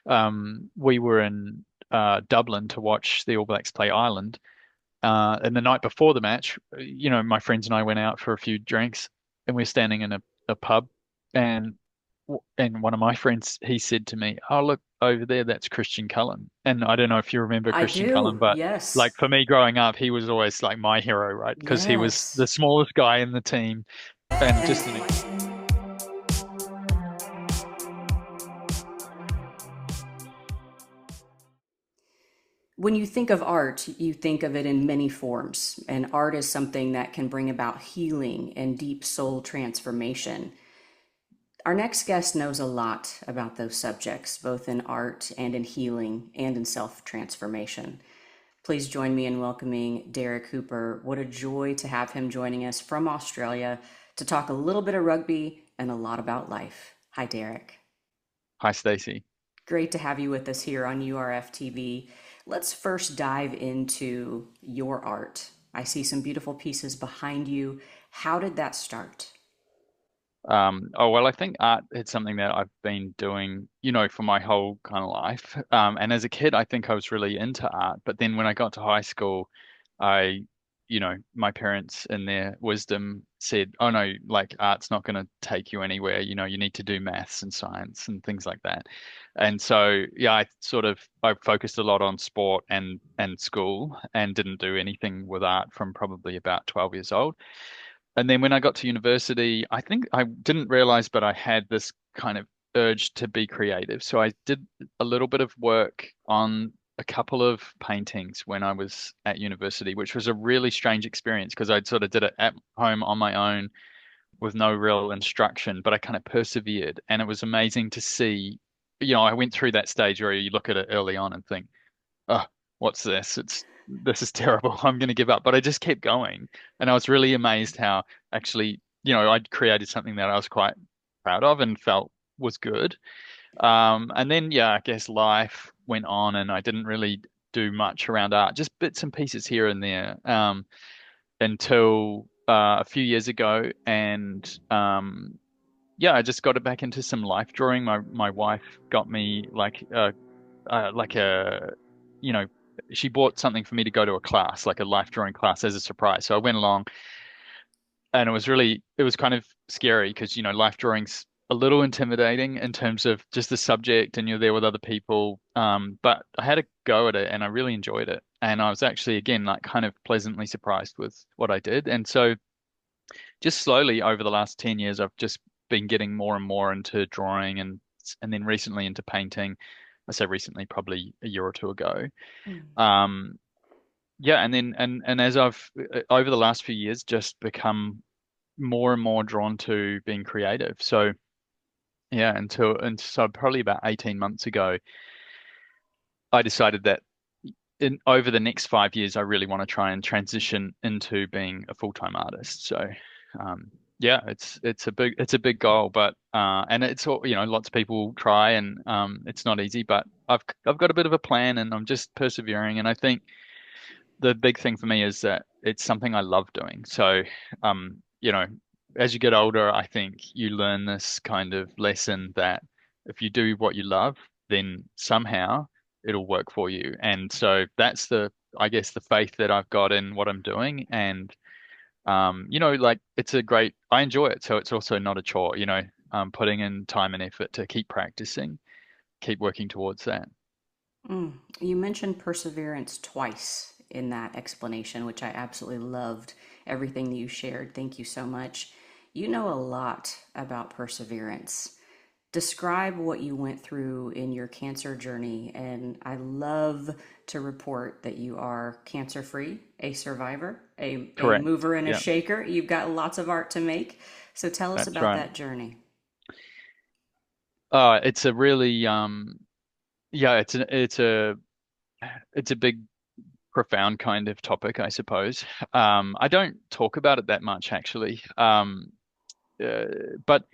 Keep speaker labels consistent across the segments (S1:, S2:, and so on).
S1: when we were in Dublin to watch the All Blacks play Ireland. And the night before the match, my friends and I went out for a few drinks, and we're standing in a pub, and and one of my friends, he said to me, "Oh, look over there, that's Christian Cullen." And I don't know if you remember
S2: I
S1: Christian Cullen,
S2: do.
S1: but like
S2: Yes.
S1: for me growing up, he was always like my hero, right? Because he was the
S2: Yes.
S1: smallest guy in the team and just an
S2: When you think of art, you think of it in many forms, and art is something that can bring about healing and deep soul transformation. Our next guest knows a lot about those subjects, both in art and in healing and in self transformation. Please join me in welcoming Derek Hooper. What a joy to have him joining us from Australia to talk a little bit of rugby and a lot about life. Hi, Derek.
S1: Hi, Stacey.
S2: Great to have you with us here on URF TV. Let's first dive into your art. I see some beautiful pieces behind you. How did that start?
S1: Oh, well, I think art is something that I've been doing, for my whole kind of life. And as a kid, I think I was really into art. But then when I got to high school, I, my parents in their wisdom said, "Oh no, like art's not going to take you anywhere. You need to do maths and science and things like that." And so, yeah, I focused a lot on sport and school and didn't do anything with art from probably about 12 years old. And then when I got to university, I think I didn't realize, but I had this kind of urge to be creative. So I did a little bit of work on a couple of paintings when I was at university, which was a really strange experience because I sort of did it at home on my own with no real instruction, but I kind of persevered. And it was amazing to see, I went through that stage where you look at it early on and think, oh, what's this? This is terrible. I'm going to give up. But I just kept going. And I was really amazed how actually, I'd created something that I was quite proud of and felt was good. And then, yeah, I guess life went on and I didn't really do much around art, just bits and pieces here and there, until a few years ago. And yeah, I just got it back into some life drawing. My wife got me like a you know she bought something for me to go to a class, like a life drawing class, as a surprise. So I went along, and it was kind of scary because life drawing's a little intimidating in terms of just the subject, and you're there with other people. But I had a go at it and I really enjoyed it, and I was actually again like kind of pleasantly surprised with what I did. And so just slowly over the last 10 years I've just been getting more and more into drawing, and then recently into painting. I say recently, probably a year or two ago. Um, yeah, and then and as I've over the last few years just become more and more drawn to being creative. So yeah, and so probably about 18 months ago, I decided that in over the next 5 years, I really want to try and transition into being a full-time artist. So yeah, it's a big goal, but and it's all, lots of people try, and it's not easy, but I've got a bit of a plan and I'm just persevering. And I think the big thing for me is that it's something I love doing. So, um, you know, as you get older, I think you learn this kind of lesson that if you do what you love, then somehow it'll work for you. And so that's I guess, the faith that I've got in what I'm doing. And, like I enjoy it. So it's also not a chore, putting in time and effort to keep practicing, keep working towards that.
S2: You mentioned perseverance twice in that explanation, which I absolutely loved everything that you shared. Thank you so much. You know a lot about perseverance. Describe what you went through in your cancer journey. And I love to report that you are cancer free, a survivor, a
S1: Correct.
S2: mover and a
S1: Yeah,
S2: shaker. You've got lots of art to make. So tell us
S1: that's
S2: about
S1: right.
S2: that journey.
S1: It's a really yeah, it's a big, profound kind of topic, I suppose. I don't talk about it that much actually. Uh, but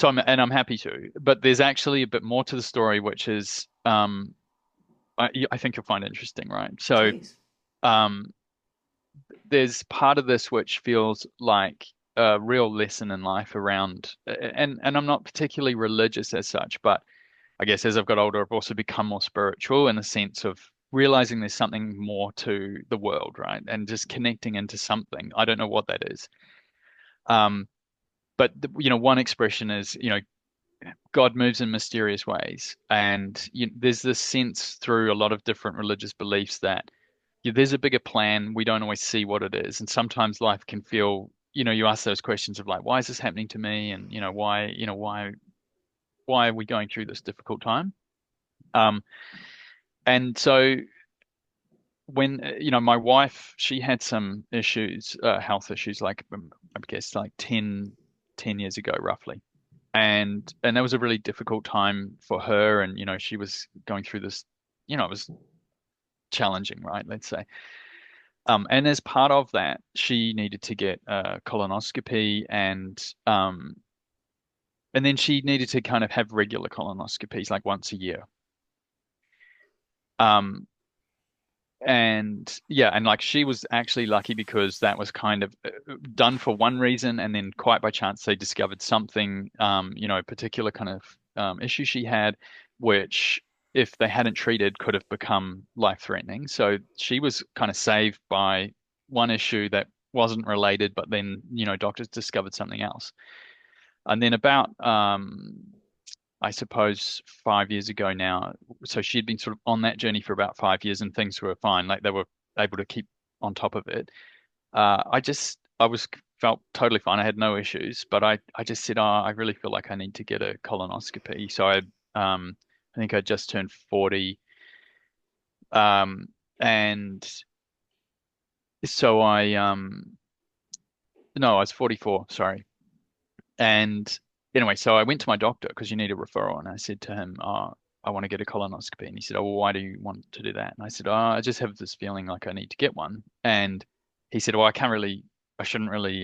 S1: I'm happy to. But there's actually a bit more to the story, which is I think you'll find interesting, right? So
S2: Please.
S1: um, there's part of this which feels like a real lesson in life around, and I'm not particularly religious as such, but I guess as I've got older, I've also become more spiritual in the sense of realizing there's something more to the world, right? And just connecting into something. I don't know what that is. Um, but one expression is, God moves in mysterious ways, and there's this sense through a lot of different religious beliefs that there's a bigger plan. We don't always see what it is, and sometimes life can feel, you ask those questions of like, why is this happening to me, and why are we going through this difficult time? Um, and so when my wife, she had some issues, health issues, like I guess like 10 years ago, roughly. And that was a really difficult time for her, and she was going through this, it was challenging, right? Let's say. And as part of that, she needed to get a colonoscopy, and then she needed to kind of have regular colonoscopies like once a year. Um, and yeah, and like she was actually lucky because that was kind of done for one reason, and then quite by chance they discovered something, a particular kind of issue she had, which if they hadn't treated could have become life-threatening. So she was kind of saved by one issue that wasn't related, but then doctors discovered something else. And then about I suppose 5 years ago now. So she'd been sort of on that journey for about 5 years and things were fine. Like they were able to keep on top of it. I was felt totally fine. I had no issues, but I just said, oh, I really feel like I need to get a colonoscopy. So I think I just turned 40. Um, and so no, I was 44, sorry. And anyway, so I went to my doctor because you need a referral, and I said to him, I want to get a colonoscopy." And he said, "Oh, well, why do you want to do that?" And I said, "Oh, I just have this feeling like I need to get one." And he said, "Well, I shouldn't really,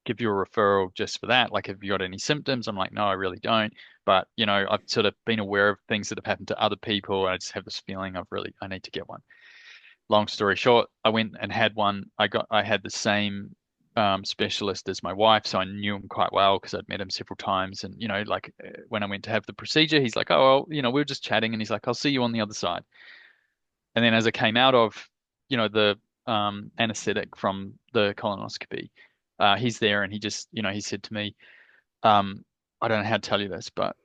S1: give you a referral just for that. Like, have you got any symptoms?" I'm like, "No, I really don't. But, I've sort of been aware of things that have happened to other people. And I just have this feeling I need to get one." Long story short, I went and had one. I had the same specialist as my wife, so I knew him quite well because I'd met him several times. And like when I went to have the procedure, he's like, "Oh, well, we were just chatting," and he's like, "I'll see you on the other side." And then as I came out of, the anesthetic from the colonoscopy, he's there, and he said to me, um, "I don't know how to tell you this, but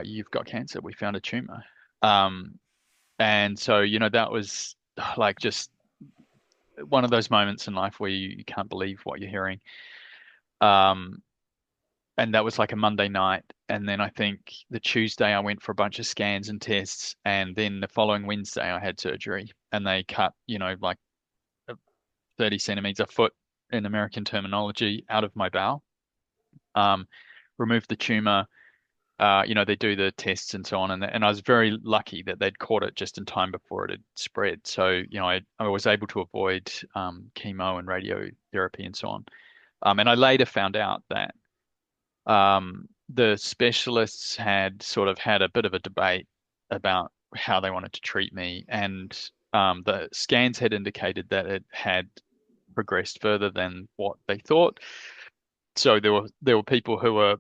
S1: you've got cancer. We found a tumor." Um, and so, that was like just one of those moments in life where you can't believe what you're hearing. Um, and that was like a Monday night. And then I think the Tuesday I went for a bunch of scans and tests. And then the following Wednesday I had surgery and they cut, like 30 centimeters, a foot in American terminology, out of my bowel, um, removed the tumor. They do the tests and so on. And I was very lucky that they'd caught it just in time before it had spread. So, I was able to avoid chemo and radiotherapy and so on. And I later found out that the specialists had sort of had a bit of a debate about how they wanted to treat me. And the scans had indicated that it had progressed further than what they thought. So there were people who were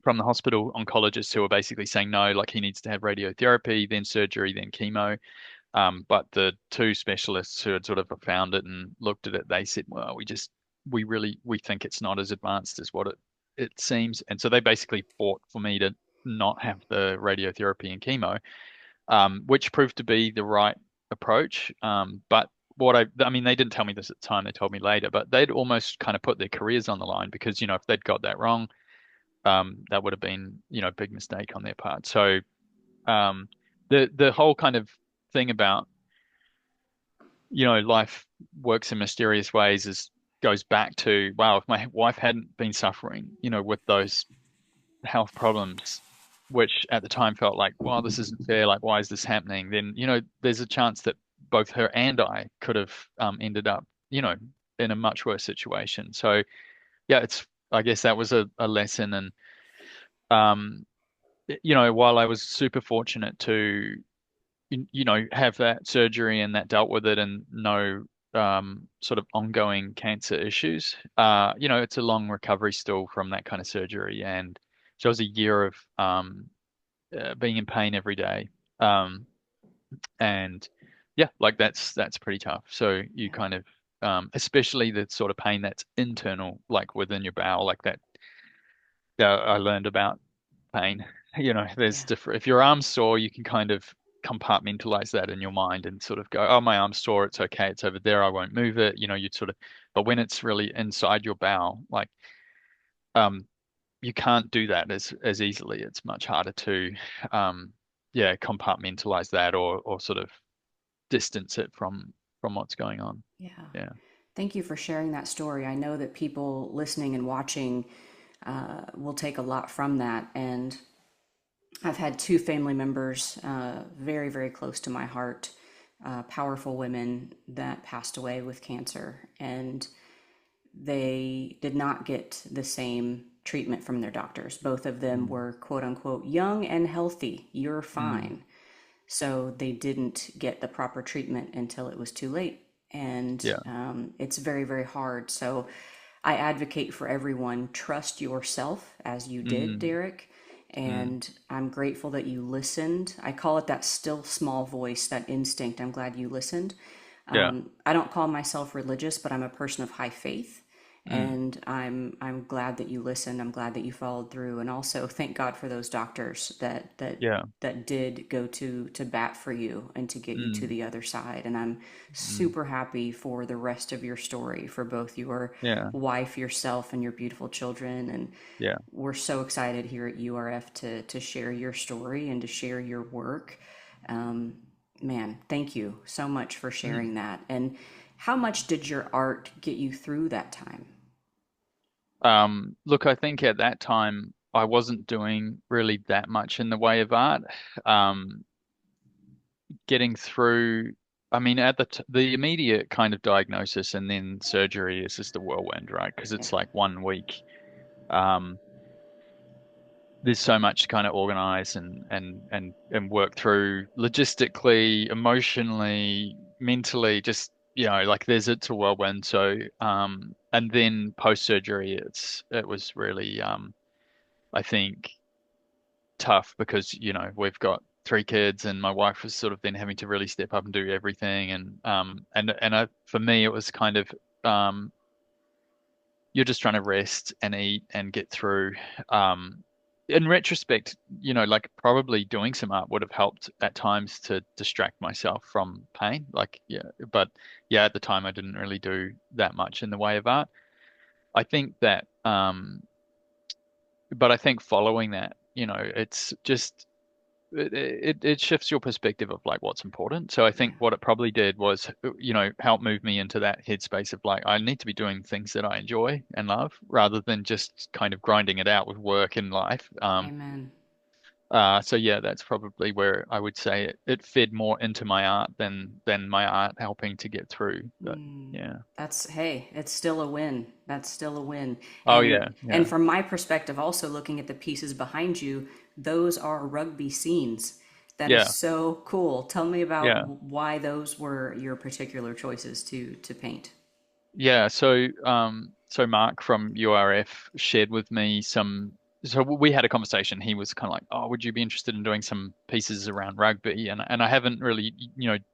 S1: from the hospital, oncologists who were basically saying no, like he needs to have radiotherapy, then surgery, then chemo. But the two specialists who had sort of found it and looked at it, they said, well, we think it's not as advanced as what it seems. And so they basically fought for me to not have the radiotherapy and chemo, which proved to be the right approach. But I mean, they didn't tell me this at the time, they told me later, but they'd almost kind of put their careers on the line because, if they'd got that wrong, that would have been, a big mistake on their part. So, um, the whole kind of thing about, life works in mysterious ways is goes back to, wow, if my wife hadn't been suffering, with those health problems, which at the time felt like, wow, this isn't fair, like why is this happening? Then, there's a chance that both her and I could have ended up, in a much worse situation. So yeah, I guess that was a lesson. And um, while I was super fortunate to have that surgery and that dealt with it and no sort of ongoing cancer issues. It's a long recovery still from that kind of surgery. And so it was a year of being in pain every day. Um, and yeah, like that's pretty tough. So you
S2: Yeah.
S1: kind of especially the sort of pain that's internal, like within your bowel, like that. I learned about pain. There's
S2: Yeah.
S1: different. If your arm's sore, you can kind of compartmentalize that in your mind and sort of go, "Oh, my arm's sore. It's okay. It's over there. I won't move it." You'd sort of. But when it's really inside your bowel, like um, you can't do that as easily. It's much harder to, um, yeah, compartmentalize that or sort of distance it from what's going on.
S2: Yeah.
S1: Yeah.
S2: Thank you for sharing that story. I know that people listening and watching will take a lot from that. And I've had two family members very, very close to my heart, powerful women that passed away with cancer. And they did not get the same treatment from their doctors. Both of them
S1: Mm.
S2: were quote unquote young and healthy. You're
S1: Mm.
S2: fine. So they didn't get the proper treatment until it was too late. And
S1: Yeah.
S2: it's very, very hard. So I advocate for everyone trust yourself as you did,
S1: Mm.
S2: Derek.
S1: Mm.
S2: And I'm grateful that you listened. I call it that still small voice, that instinct. I'm glad you listened.
S1: Yeah.
S2: I don't call myself religious, but I'm a person of high faith,
S1: Mm.
S2: and I'm glad that you listened. I'm glad that you followed through, and also thank God for those doctors
S1: Yeah.
S2: that did go to bat for you and to get you to
S1: Mm.
S2: the other side. And I'm
S1: Mm.
S2: super happy for the rest of your story, for both your
S1: Yeah.
S2: wife, yourself, and your beautiful children. And
S1: Yeah.
S2: we're so excited here at URF to share your story and to share your work. Um, Man, thank you so much for
S1: Mm.
S2: sharing that. And how much did your art get you through that time?
S1: Look, I think at that time I wasn't doing really that much in the way of art. Um, Getting through, I mean, at the immediate kind of diagnosis and then surgery is just a whirlwind, right? Because
S2: Yeah.
S1: it's like 1 week. Um, there's so much to kind of organize and work through logistically, emotionally, mentally, just like it's a whirlwind. So and then post surgery it was really I think tough because we've got 3 kids and my wife was sort of then having to really step up and do everything for me it was kind of um you're just trying to rest and eat and get through. Um, in retrospect, like probably doing some art would have helped at times to distract myself from pain. Like, yeah, but yeah, at the time I didn't really do that much in the way of art. I think that, but I think following that, it's just it shifts your perspective of like what's important. So I
S2: Yeah.
S1: think what it probably did was, help move me into that headspace of like I need to be doing things that I enjoy and love rather than just kind of grinding it out with work and life.
S2: Amen.
S1: So yeah, that's probably where I would say it fed more into my art than my art helping to get through. But yeah.
S2: That's hey, it's still a win. That's still a win.
S1: Oh yeah,
S2: And
S1: yeah,
S2: from my perspective, also looking at the pieces behind you, those are rugby scenes. That is
S1: yeah,
S2: so cool. Tell me about
S1: yeah.
S2: why those were your particular choices to paint.
S1: Yeah, so Mark from URF shared with me some. So we had a conversation. He was kind of like, "Oh, would you be interested in doing some pieces around rugby?" And I haven't really,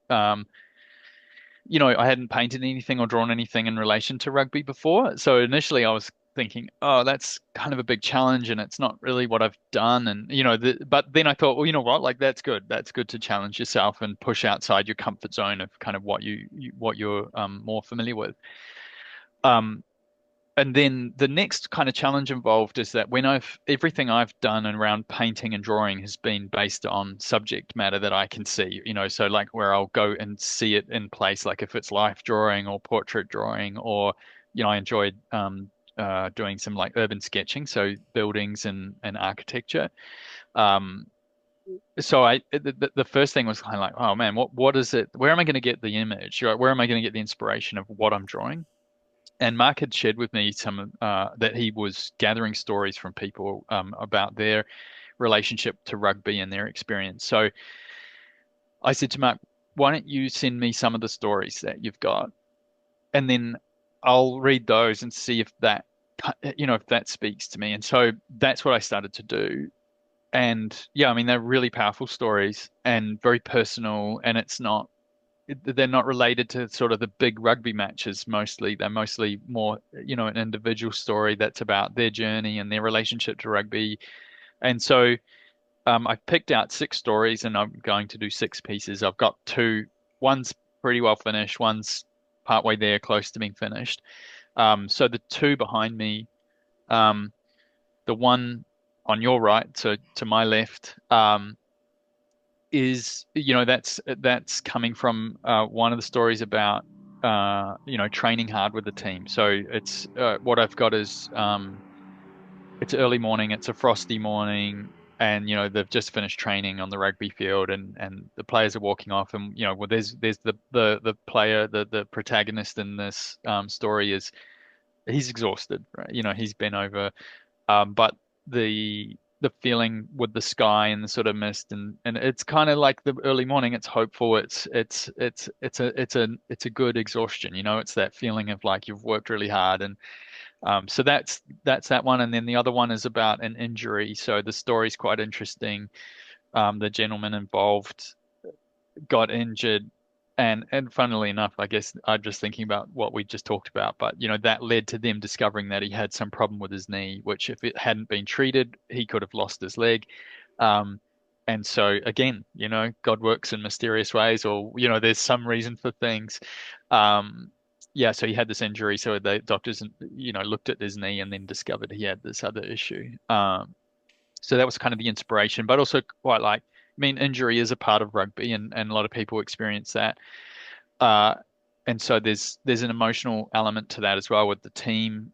S1: I hadn't painted anything or drawn anything in relation to rugby before. So initially, I was thinking, "Oh, that's kind of a big challenge, and it's not really what I've done." And but then I thought, well, you know what? Like that's good. That's good to challenge yourself and push outside your comfort zone of kind of what you're more familiar with. Um, and then the next kind of challenge involved is that when everything I've done around painting and drawing has been based on subject matter that I can see, so like where I'll go and see it in place, like if it's life drawing or portrait drawing, or I enjoyed doing some like urban sketching, so buildings and architecture. Um, so the first thing was kind of like, oh man, what is it? Where am I going to get the image? Right? Where am I going to get the inspiration of what I'm drawing? And Mark had shared with me some that he was gathering stories from people about their relationship to rugby and their experience. So I said to Mark, why don't you send me some of the stories that you've got, and then I'll read those and see if that, if that speaks to me. And so that's what I started to do. And yeah, I mean, they're really powerful stories and very personal, and they're not related to sort of the big rugby matches mostly. They're mostly more, an individual story that's about their journey and their relationship to rugby. And so I've picked out six stories and I'm going to do six pieces. I've got two, one's pretty well finished, one's partway there, close to being finished. So the two behind me, um, the one on your right, so to my left, is that's coming from one of the stories about training hard with the team. So it's what I've got is it's early morning, it's a frosty morning, and they've just finished training on the rugby field, and the players are walking off, and well, there's the player, the protagonist in this story is he's exhausted, right? He's been over but the feeling with the sky and the sort of mist and it's kind of like the early morning. It's hopeful. It's a good exhaustion. It's that feeling of like you've worked really hard and so that's that one. And then the other one is about an injury. So the story's quite interesting. The gentleman involved got injured. And funnily enough, I guess I'm just thinking about what we just talked about, but that led to them discovering that he had some problem with his knee, which if it hadn't been treated, he could have lost his leg. Um, and so again, God works in mysterious ways, or there's some reason for things. Um, yeah, so he had this injury, so the doctors, looked at his knee and then discovered he had this other issue. So that was kind of the inspiration, but also quite like, I mean, injury is a part of rugby, and a lot of people experience that. Uh, and so there's an emotional element to that as well with the team,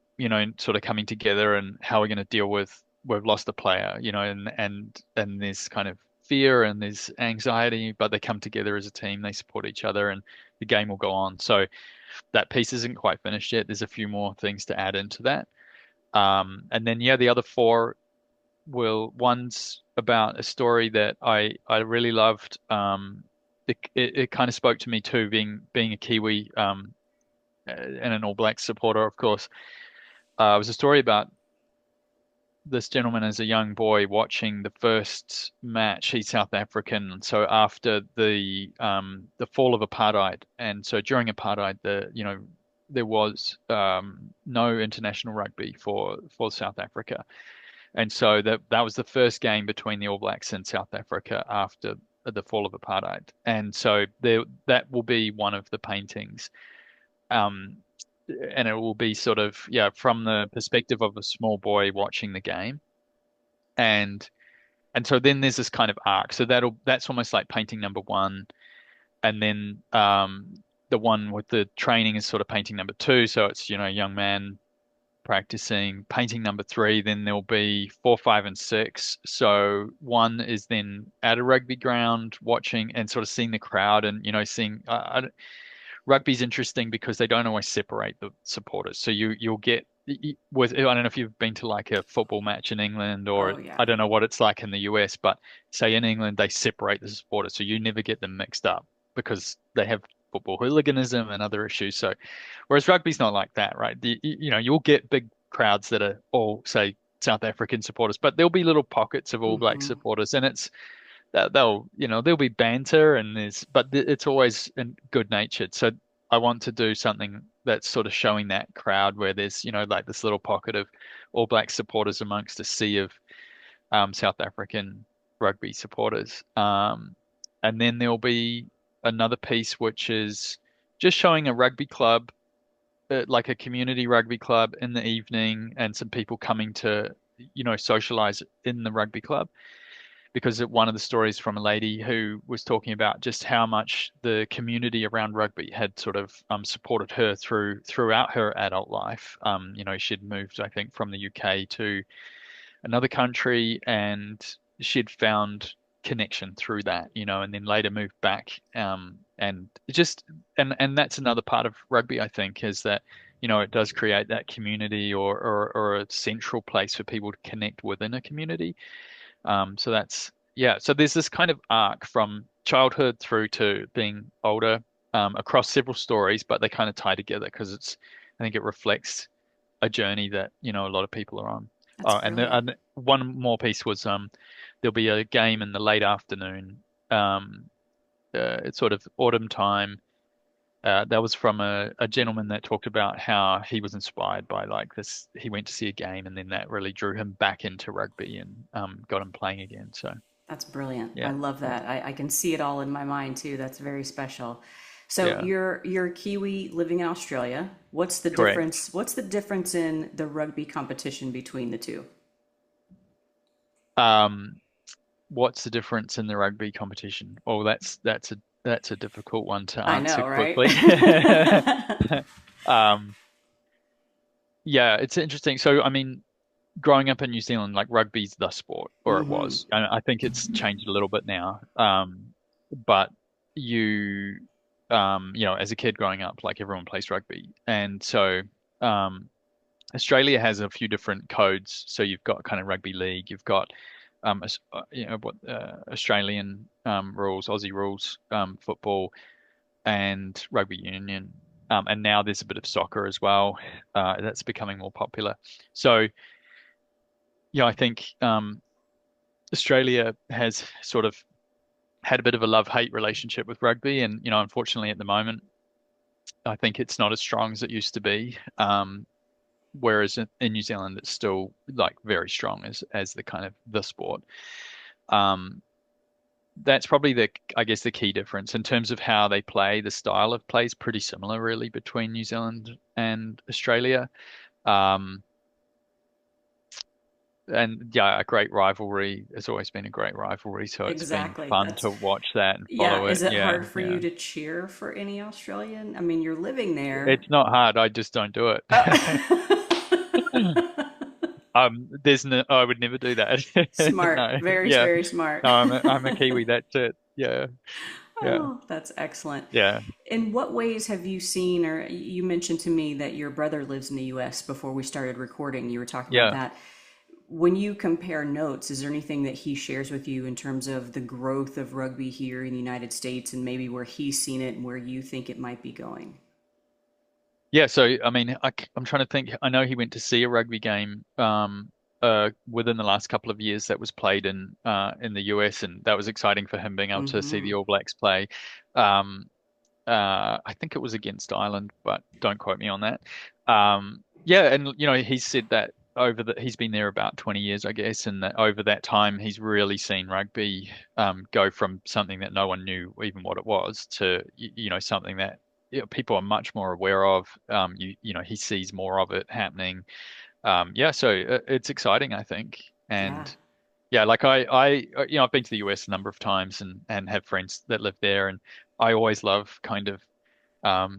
S1: sort of coming together and how we're going to deal with we've lost a player, and there's kind of fear and there's anxiety, but they come together as a team, they support each other, and the game will go on. So that piece isn't quite finished yet. There's a few more things to add into that. And then yeah, the other four one's about a story that I really loved. It kind of spoke to me too, being a Kiwi and an All Blacks supporter, of course. It was a story about this gentleman as a young boy watching the first match. He's South African, and so after the fall of apartheid, and so during apartheid, there was no international rugby for South Africa. And so that was the first game between the All Blacks and South Africa after the fall of apartheid. And so that will be one of the paintings. Um, and it will be sort of, yeah, from the perspective of a small boy watching the game. And and so then there's this kind of arc. So that's almost like painting number one. And then the one with the training is sort of painting number two. So it's, a young man practicing. Painting number three, then there'll be four, five, and six. So one is then at a rugby ground watching and sort of seeing the crowd and seeing. Rugby's interesting because they don't always separate the supporters. So you'll get with I don't know if you've been to like a football match in England or
S2: Oh yeah.
S1: I don't know what it's like in the US, but say in England they separate the supporters, so you never get them mixed up because they have football hooliganism and other issues. So whereas rugby's not like that, right? You'll get big crowds that are all, say, South African supporters, but there'll be little pockets of All Black
S2: Hmm.
S1: supporters, and it's that there'll be banter and it's always good natured. So I want to do something that's sort of showing that crowd where there's, like this little pocket of All Black supporters amongst a sea of South African rugby supporters. And then there'll be another piece which is just showing a rugby club like a community rugby club in the evening and some people coming to, socialize in the rugby club. Because one of the stories from a lady who was talking about just how much the community around rugby had sort of supported her throughout her adult life. She'd moved, I think, from the UK to another country, and she'd found connection through that, and then later moved back. And it just and that's another part of rugby, I think, is that it does create that community or a central place for people to connect within a community. So that's yeah. So there's this kind of arc from childhood through to being older across several stories, but they kind of tie together because I think it reflects a journey that a lot of people are on.
S2: That's
S1: Oh,
S2: brilliant.
S1: and one more piece was there'll be a game in the late afternoon. It's sort of autumn time. That was from a gentleman that talked about how he was inspired by like this. He went to see a game, and then that really drew him back into rugby and got him playing again. So
S2: That's brilliant. I
S1: yeah,
S2: love
S1: yeah,
S2: that. I can see it all in my mind too. That's very special. So
S1: yeah,
S2: you're a Kiwi living in Australia. What's the
S1: correct.
S2: difference? What's the difference in the rugby competition between the two?
S1: Um, what's the difference in the rugby competition? Oh, that's a difficult one to
S2: I
S1: answer
S2: know, right?
S1: quickly. Um, yeah, it's interesting. So, I mean, growing up in New Zealand, like rugby's the sport, or it
S2: Mm-hmm.
S1: was. And I think it's changed a little bit now. But you, as a kid growing up, like everyone plays rugby, and so um, Australia has a few different codes. So you've got kind of rugby league, you've got what Australian rules, Aussie rules, football, and rugby union. And now there's a bit of soccer as well. That's becoming more popular. So yeah, I think Australia has sort of had a bit of a love-hate relationship with rugby, and unfortunately at the moment, I think it's not as strong as it used to be. Whereas in New Zealand, it's still like very strong as the kind of the sport. Um, that's probably I guess the key difference in terms of how they play. The style of play is pretty similar, really, between New Zealand and Australia. Um, and yeah, a great rivalry. It's always been a great rivalry, so it's been
S2: Exactly.
S1: fun
S2: That's
S1: to watch that and
S2: Yeah.
S1: follow it.
S2: Is it
S1: Yeah,
S2: hard for you
S1: yeah.
S2: to cheer for any Australian? I mean, you're living there.
S1: It's not hard. I just don't do it.
S2: Oh.
S1: There's no. I would never do that.
S2: Smart.
S1: No.
S2: Very,
S1: Yeah.
S2: very smart.
S1: No, I'm a Kiwi. That's it. Yeah. Yeah.
S2: Oh, that's excellent.
S1: Yeah.
S2: In what ways have you seen, or you mentioned to me that your brother lives in the US before we started recording? You were talking about
S1: Yeah.
S2: that. When you compare notes, is there anything that he shares with you in terms of the growth of rugby here in the United States and maybe where he's seen it and where you think it might be going?
S1: Yeah. So I mean, I'm trying to think. I know he went to see a rugby game within the last couple of years that was played in the US, and that was exciting for him being able to see
S2: Mm-hmm.
S1: the All Blacks play. Um, I think it was against Ireland, but don't quote me on that. Yeah, and he's said that he's been there about 20 years, I guess, and that over that time he's really seen rugby go from something that no one knew even what it was to something that people are much more aware of. He sees more of it happening. Yeah, so it's exciting, I think,
S2: Yeah.
S1: and yeah, like I've been to the US a number of times and have friends that live there, and I always love kind of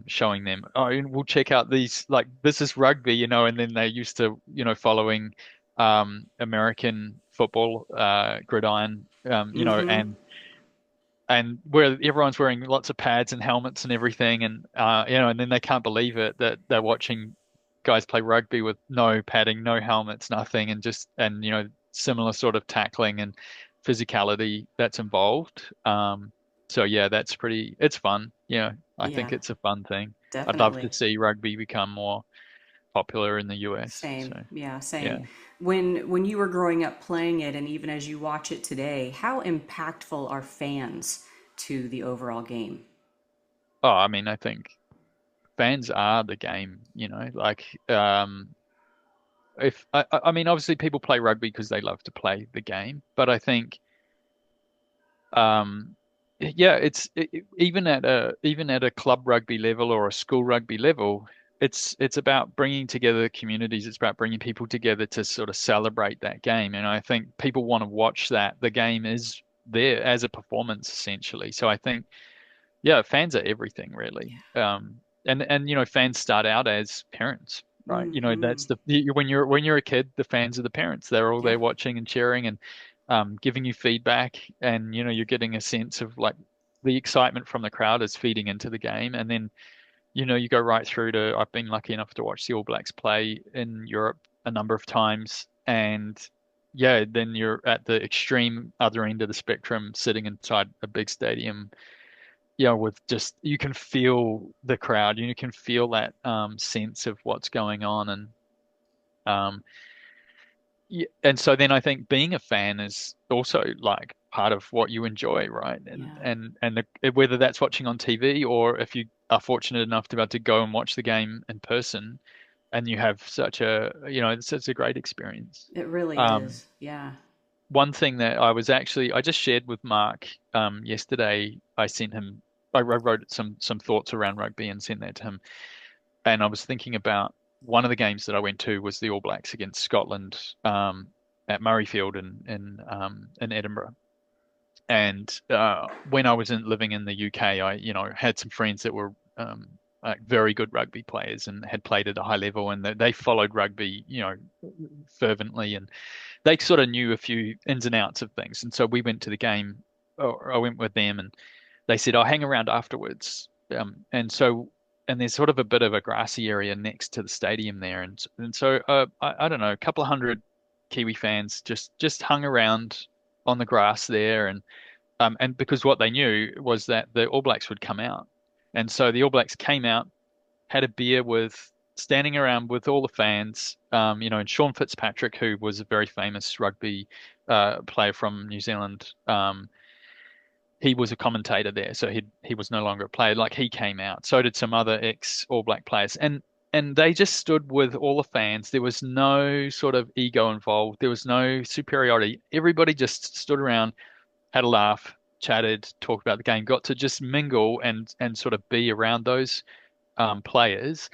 S1: showing them, oh, and we'll check out these, like this is rugby, and then they used to, following American football, gridiron,
S2: Mm-hmm.
S1: and where everyone's wearing lots of pads and helmets and everything, and and then they can't believe it that they're watching guys play rugby with no padding, no helmets, nothing, and similar sort of tackling and physicality that's involved. So yeah, it's fun. Yeah, I think
S2: Yeah,
S1: it's a fun thing. I'd love to
S2: definitely.
S1: see rugby become more popular in the US.
S2: Same.
S1: So
S2: Yeah,
S1: yeah.
S2: same. When you were growing up playing it and even as you watch it today, how impactful are fans to the overall game?
S1: Oh, I mean, I think fans are the game, like if I mean obviously people play rugby because they love to play the game, but I think yeah, even at a club rugby level or a school rugby level, it's about bringing together communities. It's about bringing people together to sort of celebrate that game, and I think people want to watch that. The game is there as a performance essentially. So I think yeah, fans are everything really. And fans start out as parents, right?
S2: Mm-hmm.
S1: That's when you're a kid, the fans are the parents. They're all
S2: Yeah.
S1: there watching and cheering and giving you feedback, and you're getting a sense of like the excitement from the crowd is feeding into the game, and then you go right through to I've been lucky enough to watch the All Blacks play in Europe a number of times, and yeah, then you're at the extreme other end of the spectrum, sitting inside a big stadium with just you can feel the crowd, you can feel that sense of what's going on, and um, yeah, and so then I think being a fan is also like part of what you enjoy, right?
S2: Yeah.
S1: Whether that's watching on TV or if you are fortunate enough to be able to go and watch the game in person, and you have such a, it's a great experience.
S2: It really
S1: Um,
S2: is. Yeah.
S1: One thing that I just shared with Mark yesterday. I wrote some thoughts around rugby and sent that to him. And I was thinking about one of the games that I went to was the All Blacks against Scotland at Murrayfield in Edinburgh. And when I was living in the UK, I had some friends that were like very good rugby players and had played at a high level, and they followed rugby, fervently, and they sort of knew a few ins and outs of things. And so we went to the game. Or I went with them, and they said, "I'll hang around afterwards." And there's sort of a bit of a grassy area next to the stadium there, and so I don't know, a couple of hundred Kiwi fans just hung around on the grass there, and because what they knew was that the All Blacks would come out, and so the All Blacks came out, had a beer standing around with all the fans, and Sean Fitzpatrick, who was a very famous rugby player from New Zealand. He was a commentator there, so he was no longer a player. Like he came out. So did some other ex All Black players, and they just stood with all the fans. There was no sort of ego involved. There was no superiority. Everybody just stood around, had a laugh, chatted, talked about the game, got to just mingle and sort of be around those players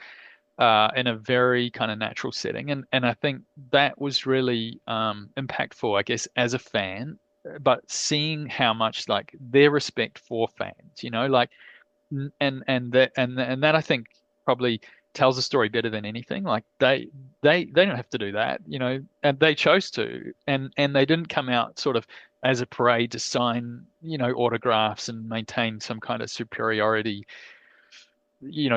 S1: in a very kind of natural setting. And I think that was really impactful, I guess, as a fan, but seeing how much like their respect for fans, like and that I think probably tells a story better than anything. Like they don't have to do that, and they chose to, and they didn't come out sort of as a parade to sign, autographs and maintain some kind of superiority,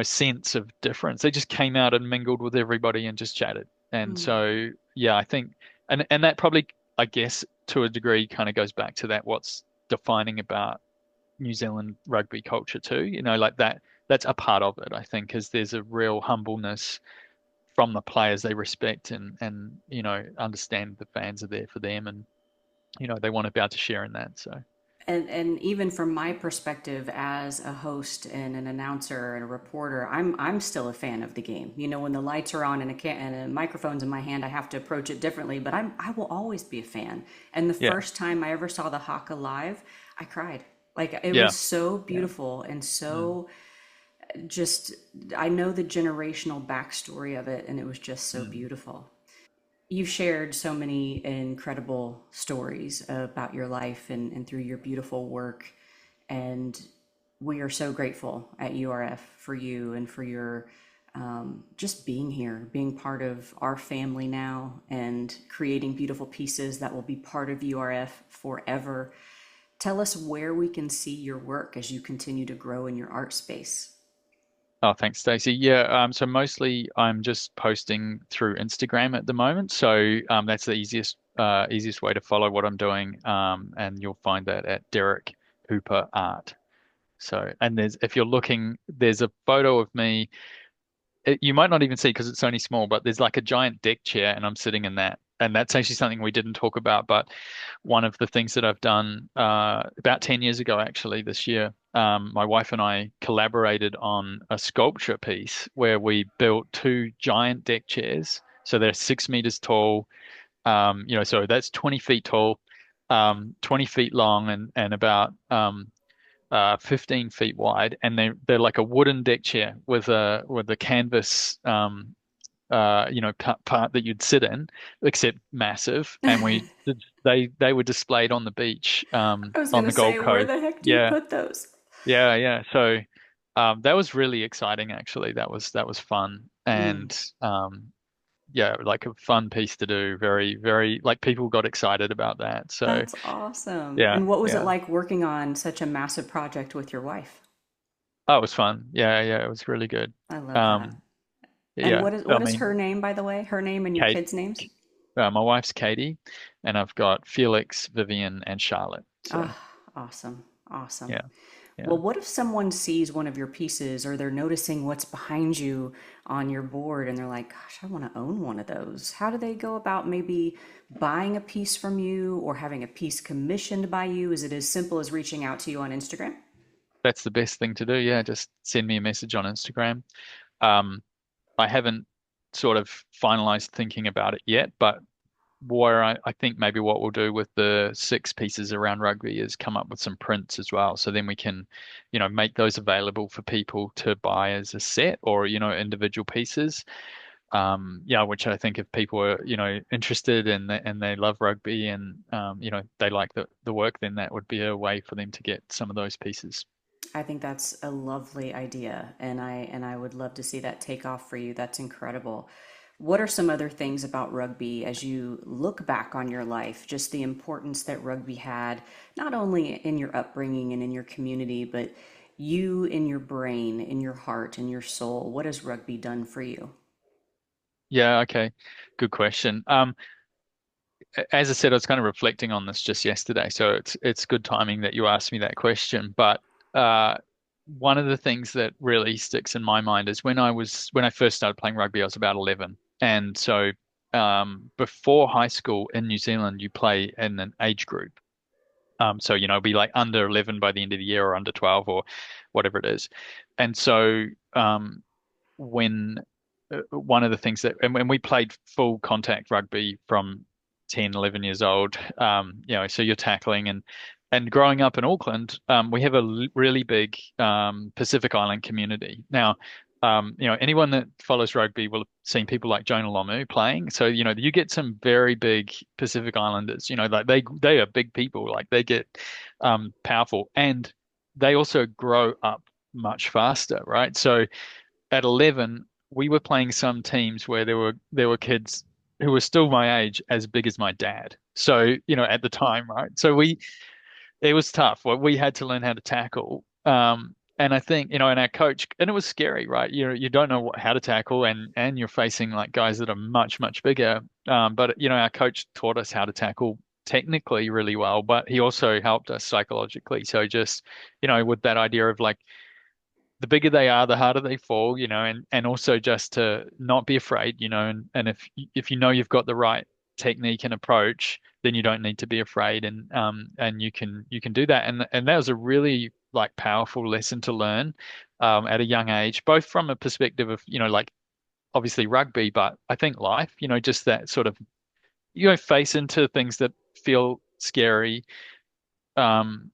S1: sense of difference. They just came out and mingled with everybody and just chatted. And
S2: Mm.
S1: so, yeah, I think, and that probably, I guess, to a degree, kind of goes back to that what's defining about New Zealand rugby culture too. Like that. That's a part of it, I think, is there's a real humbleness from the players they respect and understand the fans are there for them and they want to be able to share in that. So
S2: And even from my perspective as a host and an announcer and a reporter, I'm still a fan of the game. When the lights are on and a microphone's in my hand, I have to approach it differently. But I will always be a fan. And the
S1: yeah,
S2: first time I ever saw the Haka live, I cried. Like it
S1: yeah,
S2: was so
S1: yeah,
S2: beautiful and
S1: mm,
S2: so just I know the generational backstory of it, and it was just so
S1: mm.
S2: beautiful. You've shared so many incredible stories about your life and through your beautiful work. And we are so grateful at URF for you and for your just being here, being part of our family now, and creating beautiful pieces that will be part of URF forever. Tell us where we can see your work as you continue to grow in your art space.
S1: Oh, thanks, Stacey. Yeah, so mostly I'm just posting through Instagram at the moment. So that's the easiest way to follow what I'm doing. And you'll find that at Derek Hooper Art. So, and if you're looking, there's a photo of me. You might not even see because it's only small, but there's like a giant deck chair, and I'm sitting in that. And that's actually something we didn't talk about, but one of the things that I've done about 10 years ago, actually, this year, my wife and I collaborated on a sculpture piece where we built two giant deck chairs. So they're 6 meters tall, so that's 20 feet tall, 20 feet long, and about 15 feet wide, and they're like a wooden deck chair with a canvas part that you'd sit in, except massive. And they were displayed on the beach
S2: I was
S1: on
S2: gonna
S1: the Gold
S2: say, where
S1: Coast.
S2: the heck do you
S1: Yeah,
S2: put those?
S1: yeah, yeah. So that was really exciting actually. That was fun
S2: Mm,
S1: and yeah, like a fun piece to do. Very, very like people got excited about that. So
S2: that's awesome.
S1: yeah,
S2: And what was it
S1: yeah.
S2: like working on such a massive project with your wife?
S1: Oh, it was fun. Yeah, yeah, it was really good.
S2: I love that.
S1: Um,
S2: And
S1: yeah,
S2: what is
S1: I
S2: what is her
S1: mean,
S2: name, by the way? Her name and your
S1: Kate,
S2: kids' names?
S1: my wife's Katie, and I've got Felix, Vivian, and Charlotte. So
S2: Ah, awesome. Awesome.
S1: Yeah, yeah.
S2: Well, what if someone sees one of your pieces or they're noticing what's behind you on your board and they're like, gosh, I want to own one of those? How do they go about maybe buying a piece from you or having a piece commissioned by you? Is it as simple as reaching out to you on Instagram?
S1: That's the best thing to do. Yeah, just send me a message on Instagram. Um, I haven't sort of finalized thinking about it yet, but where I think maybe what we'll do with the six pieces around rugby is come up with some prints as well. So then we can, make those available for people to buy as a set or, individual pieces. Yeah, which I think if people are, interested and they love rugby and, they like the work, then that would be a way for them to get some of those pieces.
S2: I think that's a lovely idea, and I would love to see that take off for you. That's incredible. What are some other things about rugby as you look back on your life, just the importance that rugby had, not only in your upbringing and in your community, but you in your brain, in your heart, in your soul? What has rugby done for you?
S1: Yeah, okay. Good question. As I said, I was kind of reflecting on this just yesterday, so it's good timing that you asked me that question. But uh, one of the things that really sticks in my mind is when I first started playing rugby, I was about 11, and so before high school in New Zealand, you play in an age group. So be like under 11 by the end of the year, or under 12, or whatever it is. And so when one of the things that and when we played full contact rugby from 10, 11 years old, so you're tackling and growing up in Auckland, we have a really big Pacific Island community. Now, anyone that follows rugby will have seen people like Jonah Lomu playing. So, you get some very big Pacific Islanders, like they are big people, like they get powerful and they also grow up much faster, right? So at 11, we were playing some teams where there were kids who were still my age, as big as my dad. So, at the time, right? So it was tough. Well, we had to learn how to tackle. And I think, and our coach, and it was scary, right? You don't know how to tackle, and you're facing like guys that are much, much bigger. But our coach taught us how to tackle technically really well, but he also helped us psychologically. So just, with that idea of like the bigger they are, the harder they fall, and also just to not be afraid, and if you've got the right technique and approach, then you don't need to be afraid, and you can do that, and that was a really like powerful lesson to learn at a young age, both from a perspective of like obviously rugby, but I think life, just that sort of face into things that feel scary. Um,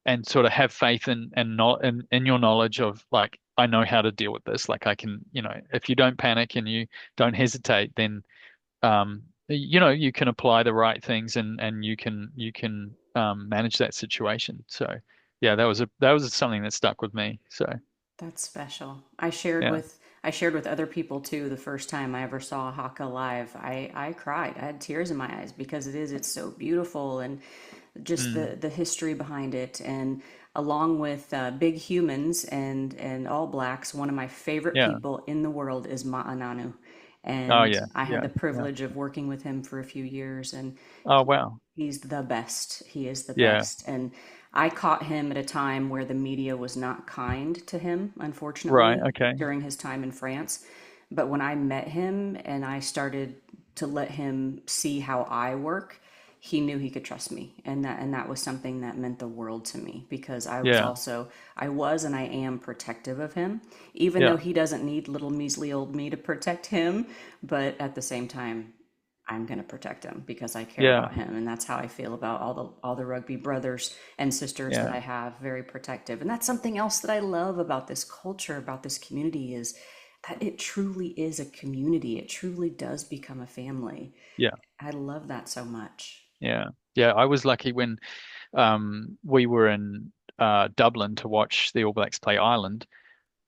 S1: and sort of have faith and not in your knowledge of like I know how to deal with this. Like I can, if you don't panic and you don't hesitate, then you can apply the right things and you can manage that situation. So yeah, that was something that stuck with me. So
S2: That's special. I shared with other people too. The first time I ever saw Haka live, I cried. I had tears in my eyes because it's so beautiful and just
S1: mm,
S2: the history behind it. And along with big humans and all blacks, one of my favorite
S1: yeah.
S2: people in the world is Ma'ananu.
S1: Oh
S2: And
S1: yeah.
S2: I had
S1: Yeah.
S2: the
S1: Yeah.
S2: privilege of working with him for a few years, and
S1: Oh wow.
S2: he's the best. He is the
S1: Yeah.
S2: best. And I caught him at a time where the media was not kind to him,
S1: Right.
S2: unfortunately,
S1: Okay.
S2: during his time in France. But when I met him and I started to let him see how I work, he knew he could trust me. And that was something that meant the world to me because
S1: Yeah.
S2: I was and I am protective of him, even though
S1: Yeah.
S2: he doesn't need little measly old me to protect him. But at the same time, I'm going to protect him because I care
S1: Yeah.
S2: about him, and that's how I feel about all the rugby brothers and sisters that
S1: Yeah.
S2: I have. Very protective, and that's something else that I love about this culture, about this community, is that it truly is a community. It truly does become a family.
S1: Yeah.
S2: I love that so much.
S1: Yeah. Yeah. I was lucky when we were in Dublin to watch the All Blacks play Ireland.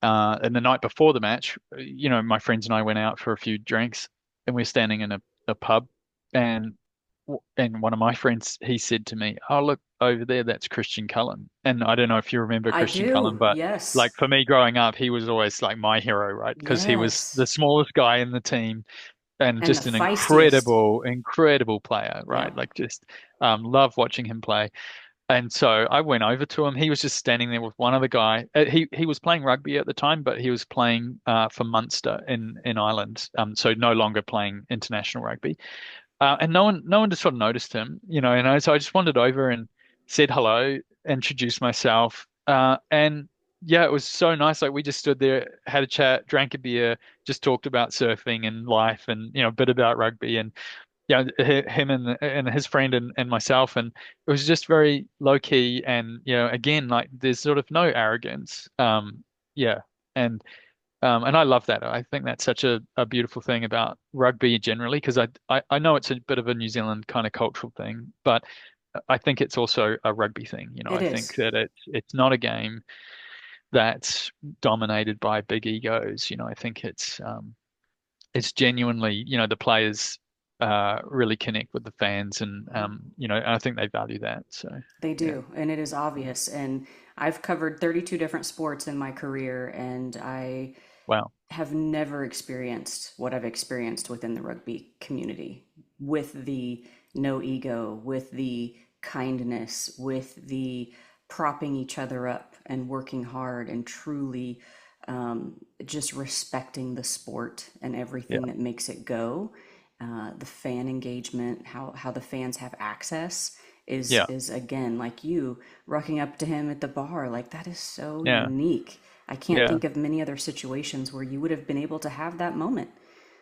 S1: And the night before the match, my friends and I went out for a few drinks, and we were standing in a pub, and one of my friends he said to me, "Oh, look over there, that's Christian Cullen." And I don't know if you remember
S2: I
S1: Christian Cullen,
S2: do,
S1: but like
S2: yes,
S1: for me growing up, he was always like my hero, right? Because he was the
S2: yes,
S1: smallest guy in the team and
S2: and the
S1: just an
S2: feistiest.
S1: incredible player, right?
S2: Yep.
S1: Like just love watching him play. And so I went over to him. He was just standing there with one other guy. He was playing rugby at the time, but he was playing for Munster in Ireland. So no longer playing international rugby. And no one just sort of noticed him, so I just wandered over and said hello, introduced myself. And yeah, it was so nice. Like we just stood there, had a chat, drank a beer, just talked about surfing and life and, a bit about rugby and, him and his friend and myself. And it was just very low key. And, again, like there's sort of no arrogance. Yeah. And and I love that. I think that's such a beautiful thing about rugby generally, because I know it's a bit of a New Zealand kind of cultural thing, but I think it's also a rugby thing.
S2: It
S1: I think
S2: is.
S1: that it's not a game that's dominated by big egos. I think it's genuinely, the players really connect with the fans, and I think they value that. So
S2: They
S1: yeah,
S2: do, and it is obvious. And I've covered 32 different sports in my career, and I
S1: wow,
S2: have never experienced what I've experienced within the rugby community, with the no ego, with the kindness, with the propping each other up and working hard and truly just respecting the sport and
S1: yeah,
S2: everything that makes it go. The fan engagement, how the fans have access
S1: yeah,
S2: is again like you rocking up to him at the bar. Like that is so
S1: yeah,
S2: unique. I can't
S1: yeah,
S2: think of many other situations where you would have been able to have that moment.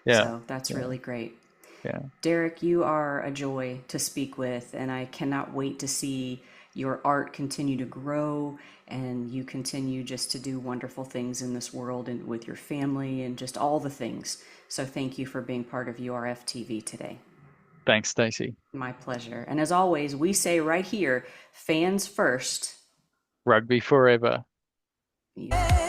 S1: yeah,
S2: So that's
S1: yeah,
S2: really great.
S1: yeah.
S2: Derek, you are a joy to speak with, and I cannot wait to see your art continue to grow and you continue just to do wonderful things in this world and with your family and just all the things. So thank you for being part of URF TV today.
S1: Thanks, Stacey.
S2: My pleasure. And as always, we say right here, fans first.
S1: Rugby forever.
S2: Yeah.